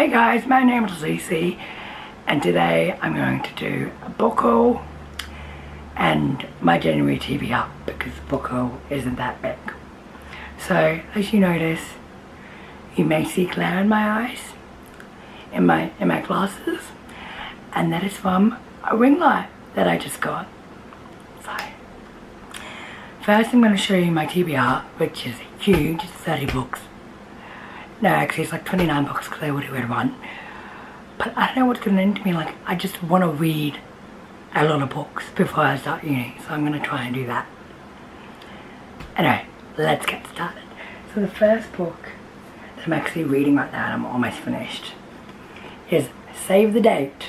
Hey guys, my name is Lucy and today I'm going to do a book haul and my January TV up because the book haul isn't that big. So as you notice, you may see glare in my eyes, in my glasses, and that is from a ring light that I just got. So first I'm going to show you my TBR, which is huge. It's 30 books. No, actually it's like 29 books because I would have read one. But I don't know what's going to into me, like I just want to read a lot of books before I start uni, so I'm going to try and do that. Anyway, let's get started. So the first book that I'm actually reading right now, and I'm almost finished, is Save the Date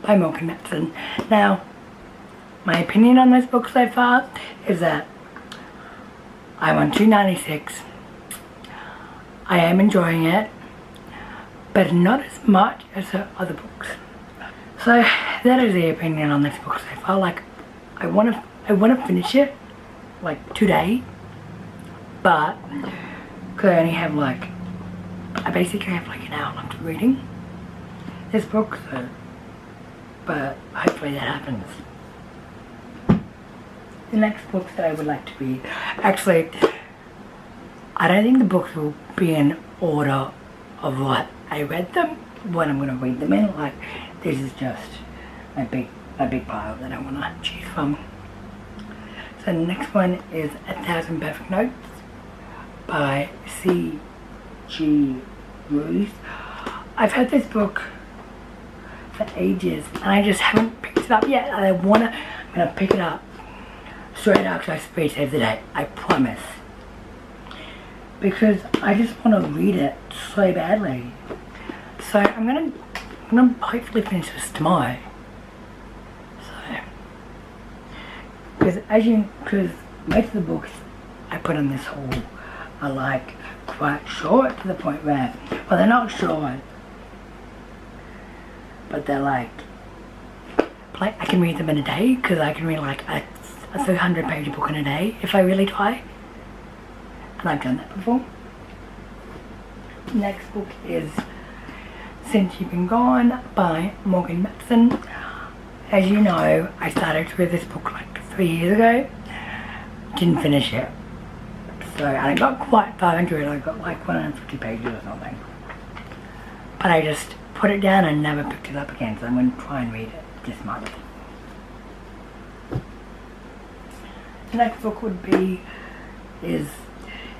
by Morgan Matson. Now, my opinion on this book so far is that I'm on 296. I am enjoying it, but not as much as the other books. So that is the opinion on this book so far. Like, I want to finish it like today, but because I only have like, I basically have like an hour left of reading this book. So, but hopefully that happens. The next books that I would like to read, actually, I don't think the books will be in order of what I read them, what I'm going to read them in. Like, this is just a big pile that I want to choose from. So the next one is 1,000 Perfect Notes by C.G. Ruth. I've had this book for ages and I just haven't picked it up yet. I'm going to pick it up straight after I Save the Date, I promise. Because I just want to read it so badly. So I'm gonna hopefully finish this tomorrow. So, because most of the books I put in this haul are like quite short, to the point where, well, they're not short, but they're like I can read them in a day, because I can read like a 300-page book in a day if I really try. And I've done that before. Next book is Since You've Been Gone by Morgan Matson. As you know, I started to read this book like 3 years ago. Didn't finish it. So I got quite far into it. I got like 150 pages or something. But I just put it down and never picked it up again. So I'm going to try and read it this month. The next book is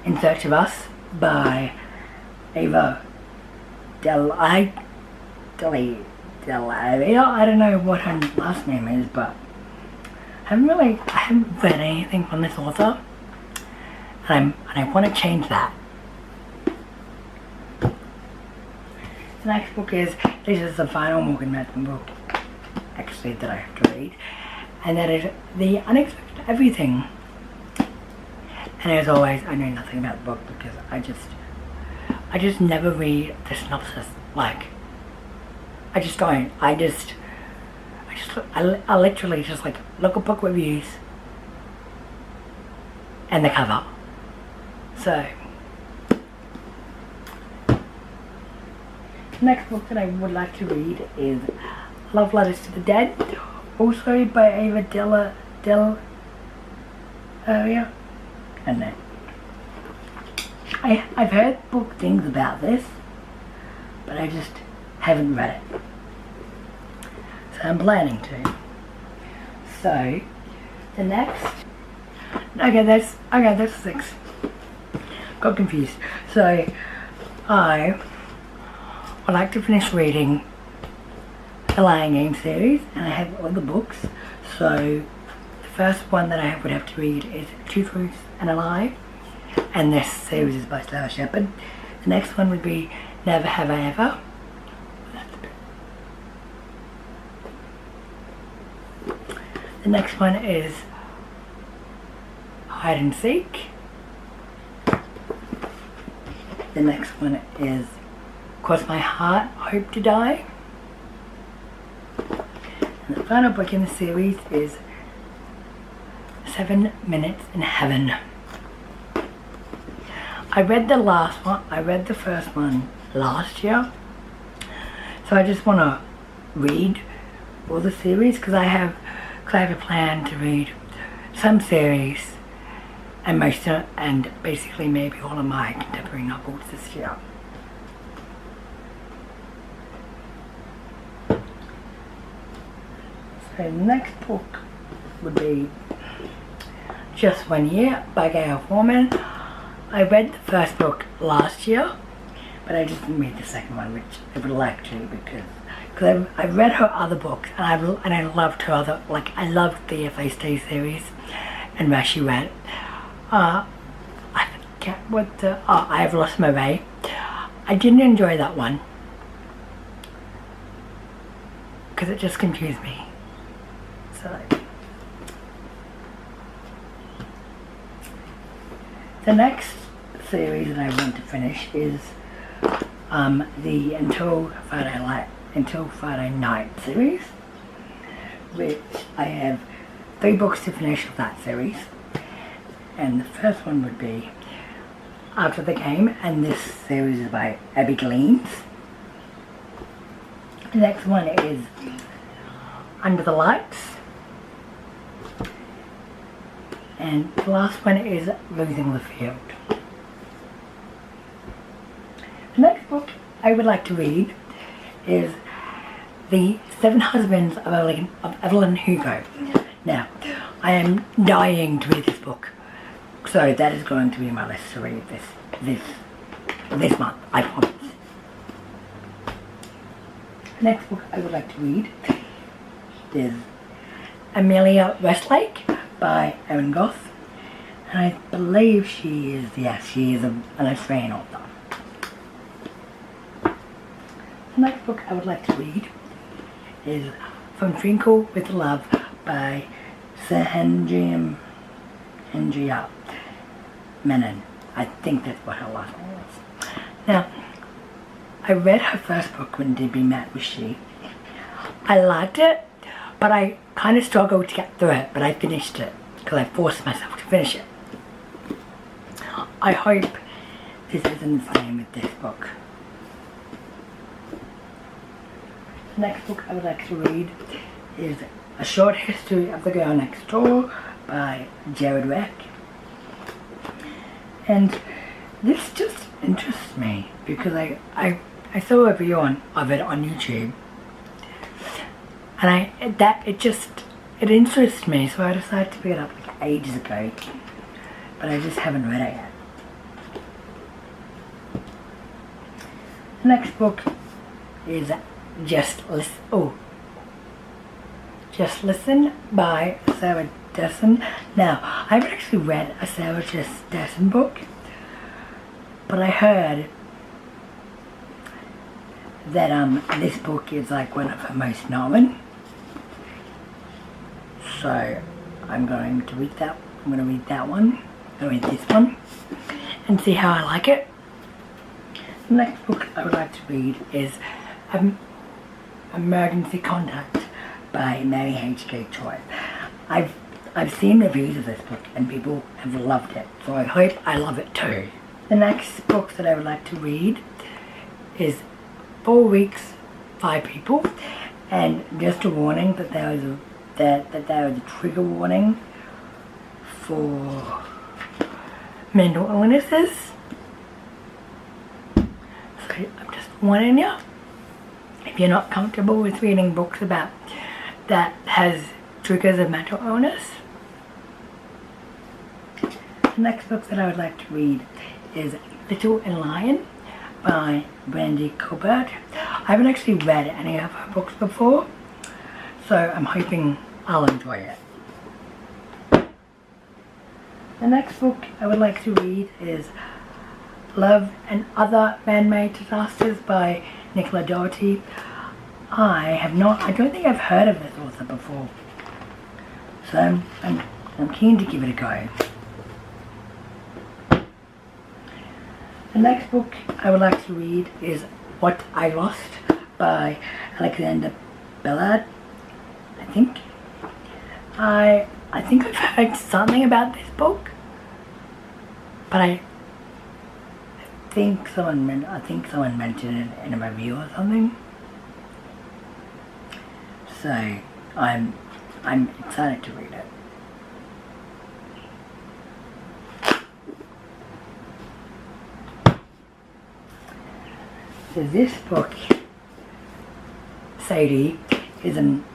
In Search of Us by Ava Delavia. I don't know what her last name is, but I haven't read anything from this author, and I want to change that. The next book this is the final Morgan Matson book, actually, that I have to read, and that is The Unexpected Everything. And as always, I know nothing about the book because I just never read the synopsis. Like, I just don't. I literally just like look at book reviews and the cover. So, the next book that I would like to read is Love Letters to the Dead, also by Ava Delavia. And then I've heard book things about this, but I just haven't read it. So I'm planning to. So the next, that's 6. Got confused. So I would like to finish reading the Lying Game series, and I have all the books. So the first one that I would have to read is Two Truths and a Lie, and this series is by Stella Shepherd. The next one would be Never Have I Ever. The next one is Hide and Seek. The next one is Cross My Heart, Hope to Die. And the final book in the series is 7 Minutes in Heaven. I read the first one last year, So I just want to read all the series because I have a plan to read some series and basically maybe all of my contemporary novels this year. So the next book would be Just One Year by Gail Forman. I read the first book last year, but I just didn't read the second one, which I would like to because I've read her other books and I loved her other, like I loved the If I Stay series and where she went. I forget what the, I Have Lost My Way. I didn't enjoy that one because it just confused me. So the next series that I want to finish is the Until Friday Night series, which I have 3 books to finish of that series. And the first one would be After the Game, and this series is by Abby Gleans. The next one is Under the Lights. And the last one is Losing the Field. The next book I would like to read is The 7 Husbands of Evelyn Hugo. Now, I am dying to read this book, so that is going to be my list to read this month, I promise. The next book I would like to read is Amelia Westlake by Erin Goff, and I believe she is an Australian author. The next book I would like to read is From Twinkle with Love by Sahandria Menon. I think that's what her last name was. Now, I read her first book, When Did We Met Was She. I liked it, but I kind of struggled to get through it, but I finished it because I forced myself to finish it. I hope this isn't the same with this book. The next book I would like to read is A Short History of the Girl Next Door by Jared Weck. And this just interests me because I saw a review of it on YouTube, and it interests me, so I decided to pick it up like ages ago, but I just haven't read it yet. The next book is Just Listen by Sarah Dessen. Now, I haven't actually read a Sarah Dessen book, but I heard that this book is like one of her most known. So I'm going to read that. I'm going to read that one. I'm going to read this one and see how I like it. The next book I would like to read is Emergency Contact by Mary H.K. Choi. I've seen reviews of this book and people have loved it, so I hope I love it too. The next book that I would like to read is 4 Weeks, 5 People, and just a warning that there was a trigger warning for mental illnesses. So I'm just warning you, if you're not comfortable with reading books about that has triggers of mental illness. The next book that I would like to read is Little and Lion by Brandy Colbert. I haven't actually read any of her books before, so I'm hoping I'll enjoy it. The next book I would like to read is Love and Other Man-Made Disasters by Nicola Doherty. I don't think I've heard of this author before, so I'm keen to give it a go. The next book I would like to read is What I Lost by Alexander Bellard, I think. I think I've heard something about this book, but I think someone mentioned it in a review or something. So I'm excited to read it. So this book, Sadie,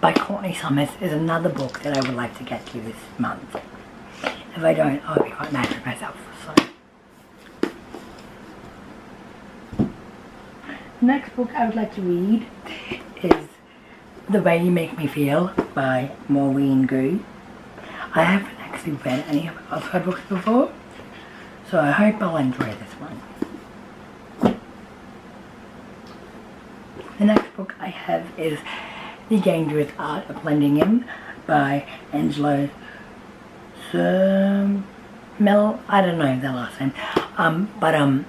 by Courtney Summers, is another book that I would like to get to this month. If I don't, I'll be quite mad with myself. So, the next book I would like to read is The Way You Make Me Feel by Maureen Gu. I haven't actually read any of her books before, so I hope I'll enjoy this one. The next book I have is The Dangerous Art of Blending In by Angelo Mel, I don't know the last name, but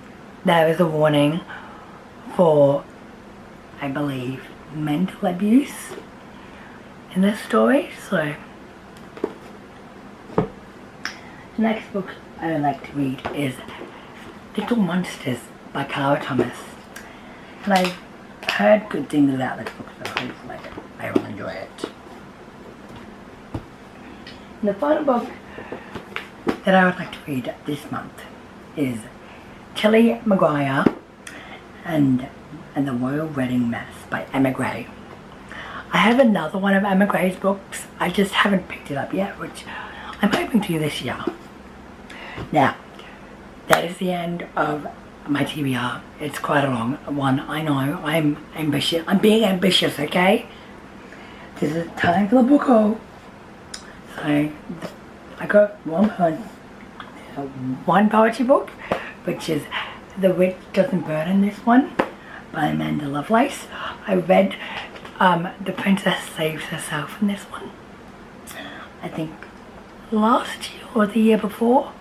there is a warning for, I believe, mental abuse in this story. So the next book I would like to read is Little Monsters by Clara Thomas, and I've heard good things about this book, so hopefully I will enjoy it. And the final book that I would like to read this month is Tilly Maguire and the Royal Wedding Mess by Emma Gray. I have another one of Emma Gray's books, I just haven't picked it up yet, which I'm hoping to do this year. Now, that is the end of my TBR. It's quite a long one, I know. I'm ambitious. I'm being ambitious, okay? This is time for the book haul. So, I got one poetry book, which is The Witch Doesn't Burn in this one by Amanda Lovelace. I read The Princess Saves Herself in this one, I think last year or the year before.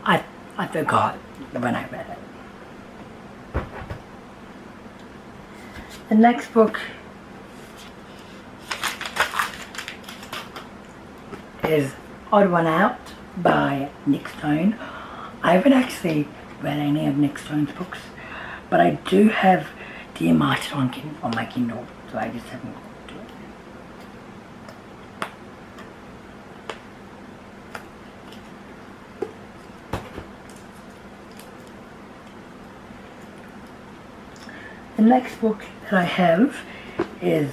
I forgot when I read it. The next book is Odd One Out by Nick Stone. I haven't actually read any of Nick Stone's books, but I do have Dear Martin on my Kindle, so I just haven't got to it. The next book that I have is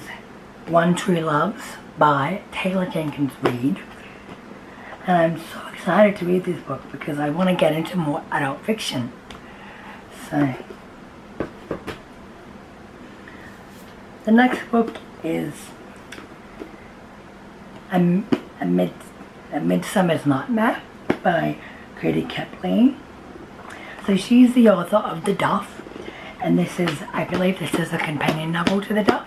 One True Loves by Taylor Jenkins Reid, and I'm so excited to read this book because I want to get into more adult fiction. So the next book is A Midsummer's Nightmare by Grady Kaplan. So she's the author of The Duff, and this is, I believe this is a companion novel to The Duff.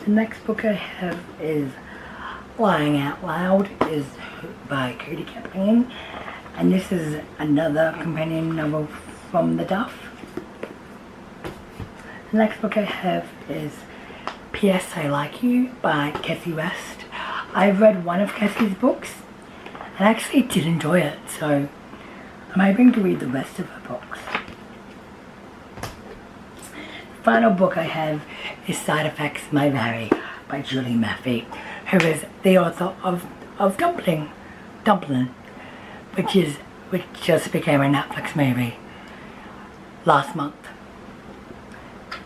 The next book I have is Lying Out Loud by Grady Kaplan, and this is another companion novel from The Duff. The next book I have is P.S. I Like You by Cassie West. I've read one of Cassie's books and actually did enjoy it, so I'm hoping to read the rest of her books. The final book I have is Side Effects May Vary by Julie Maffey, who is the author of Dumpling, which just became a Netflix movie last month.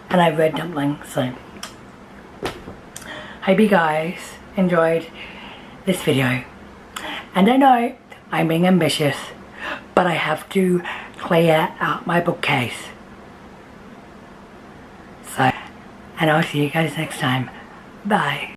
And I read Dumpling, so hope you guys enjoyed this video. And I know I'm being ambitious, but I have to clear out my bookcase. So, and I'll see you guys next time. Bye.